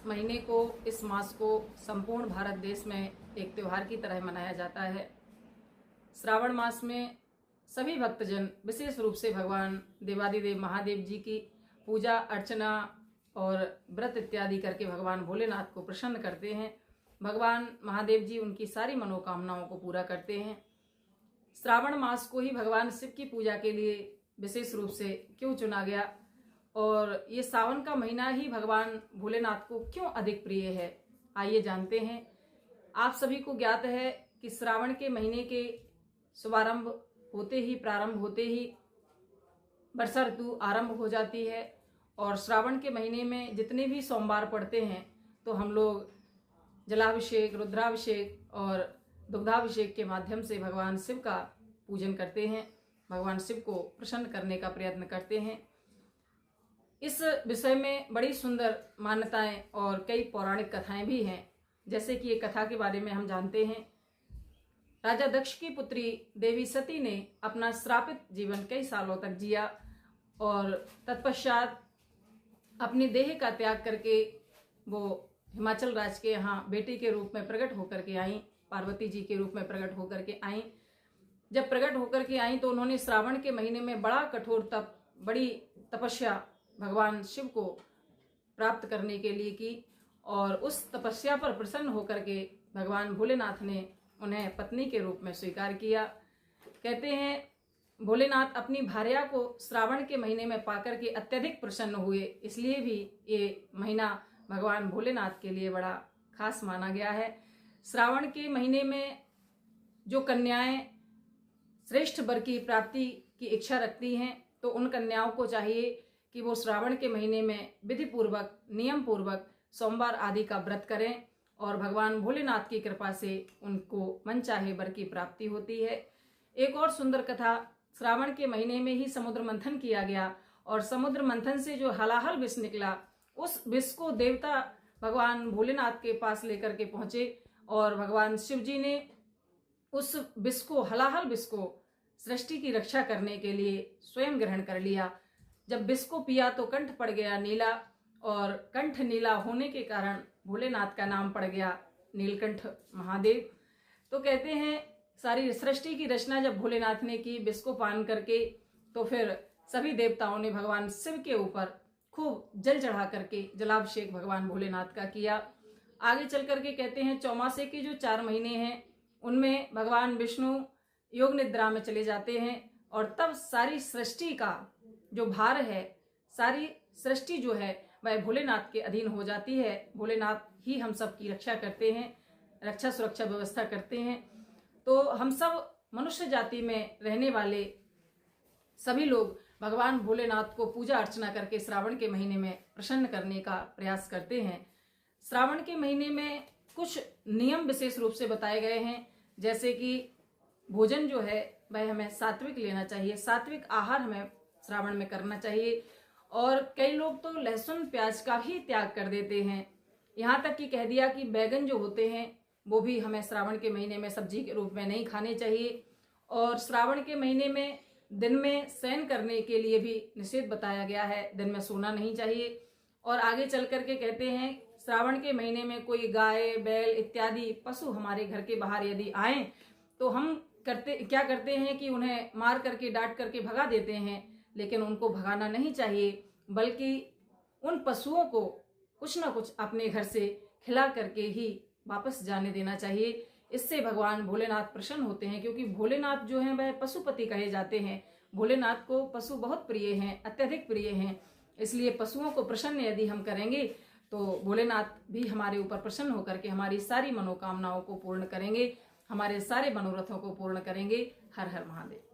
महीने को, इस मास को संपूर्ण भारत देश में एक त्यौहार की तरह मनाया जाता है। श्रावण मास में सभी भक्तजन विशेष रूप से भगवान देवादिदेव महादेव जी की पूजा अर्चना और व्रत इत्यादि करके भगवान भोलेनाथ को प्रसन्न करते हैं। भगवान महादेव जी उनकी सारी मनोकामनाओं को पूरा करते हैं। श्रावण मास को ही भगवान शिव की पूजा के लिए विशेष रूप से क्यों चुना गया और ये सावन का महीना ही भगवान भोलेनाथ को क्यों अधिक प्रिय है, आइए जानते हैं। आप सभी को ज्ञात है कि श्रावण के महीने के प्रारंभ होते ही वर्षा ऋतु आरंभ हो जाती है और श्रावण के महीने में जितने भी सोमवार पड़ते हैं तो हम लोग जलाभिषेक, रुद्राभिषेक और दुग्धाभिषेक के माध्यम से भगवान शिव का पूजन करते हैं, भगवान शिव को प्रसन्न करने का प्रयत्न करते हैं। इस विषय में बड़ी सुंदर मान्यताएं और कई पौराणिक कथाएं भी हैं। जैसे कि एक कथा के बारे में हम जानते हैं। राजा दक्ष की पुत्री देवी सती ने अपना श्रापित जीवन कई सालों तक जिया और तत्पश्चात अपनी देह का त्याग करके वो हिमाचल राज्य के यहाँ बेटी के रूप में प्रकट होकर के आई, पार्वती जी के रूप में प्रकट होकर के आई। जब प्रकट होकर के आई तो उन्होंने श्रावण के महीने में बड़ा कठोर तप, बड़ी तपस्या भगवान शिव को प्राप्त करने के लिए की और उस तपस्या पर प्रसन्न होकर के भगवान भोलेनाथ ने उन्हें पत्नी के रूप में स्वीकार किया। कहते हैं भोलेनाथ अपनी भार्या को श्रावण के महीने में पाकर के अत्यधिक प्रसन्न हुए, इसलिए भी ये महीना भगवान भोलेनाथ के लिए बड़ा खास माना गया है। श्रावण के महीने में जो कन्याएं श्रेष्ठ वर की प्राप्ति की इच्छा रखती हैं तो उन कन्याओं को चाहिए कि वो श्रावण के महीने में विधि पूर्वक, नियम पूर्वक सोमवार आदि का व्रत करें और भगवान भोलेनाथ की कृपा से उनको मनचाहे वर की प्राप्ति होती है। एक और सुंदर कथा, श्रावण के महीने में ही समुद्र मंथन किया गया और समुद्र मंथन से जो हलाहल विष निकला, उस विष को देवता भगवान भोलेनाथ के पास लेकर के पहुंचे और भगवान शिव जी ने उस विष को, हलाहल विष को सृष्टि की रक्षा करने के लिए स्वयं ग्रहण कर लिया। जब विष को पिया तो कंठ पड़ गया नीला और कंठ नीला होने के कारण भोलेनाथ का नाम पड़ गया नीलकंठ महादेव। तो कहते हैं सारी सृष्टि की रचना जब भोलेनाथ ने की विष को पान करके, तो फिर सभी देवताओं ने भगवान शिव के ऊपर खूब जल चढ़ा करके जलाभिषेक भगवान भोलेनाथ का किया। आगे चल करके कहते हैं चौमासे के जो 4 महीने हैं उनमें भगवान विष्णु योग निद्रा में चले जाते हैं और तब सारी सृष्टि का जो भार है, सारी सृष्टि जो है वह भोलेनाथ के अधीन हो जाती है। भोलेनाथ ही हम सब की रक्षा करते हैं, रक्षा सुरक्षा व्यवस्था करते हैं। तो हम सब मनुष्य जाति में रहने वाले सभी लोग भगवान भोलेनाथ को पूजा अर्चना करके श्रावण के महीने में प्रसन्न करने का प्रयास करते हैं। श्रावण के महीने में कुछ नियम विशेष रूप से बताए गए हैं, जैसे कि भोजन जो है वह हमें सात्विक लेना चाहिए, सात्विक आहार हमें श्रावण में करना चाहिए। और कई लोग तो लहसुन प्याज का भी त्याग कर देते हैं, यहाँ तक कि कह दिया कि बैगन जो होते हैं वो भी हमें श्रावण के महीने में सब्जी के रूप में नहीं खाने चाहिए। और श्रावण के महीने में दिन में शयन करने के लिए भी निषेध बताया गया है, दिन में सोना नहीं चाहिए। और आगे चल करके कहते हैं श्रावण के महीने में कोई गाय, बैल इत्यादि पशु हमारे घर के बाहर यदि आए तो हम क्या करते हैं कि उन्हें मार करके, डांट करके भगा देते हैं, लेकिन उनको भगाना नहीं चाहिए, बल्कि उन पशुओं को कुछ ना कुछ अपने घर से खिला करके ही वापस जाने देना चाहिए। इससे भगवान भोलेनाथ प्रसन्न होते हैं, क्योंकि भोलेनाथ जो हैं वह पशुपति कहे जाते हैं। भोलेनाथ को पशु बहुत प्रिय हैं, अत्यधिक प्रिय हैं। इसलिए पशुओं को प्रसन्न यदि हम करेंगे तो भोलेनाथ भी हमारे ऊपर प्रसन्न होकर के हमारी सारी मनोकामनाओं को पूर्ण करेंगे, हमारे सारे मनोरथों को पूर्ण करेंगे। हर हर महादेव।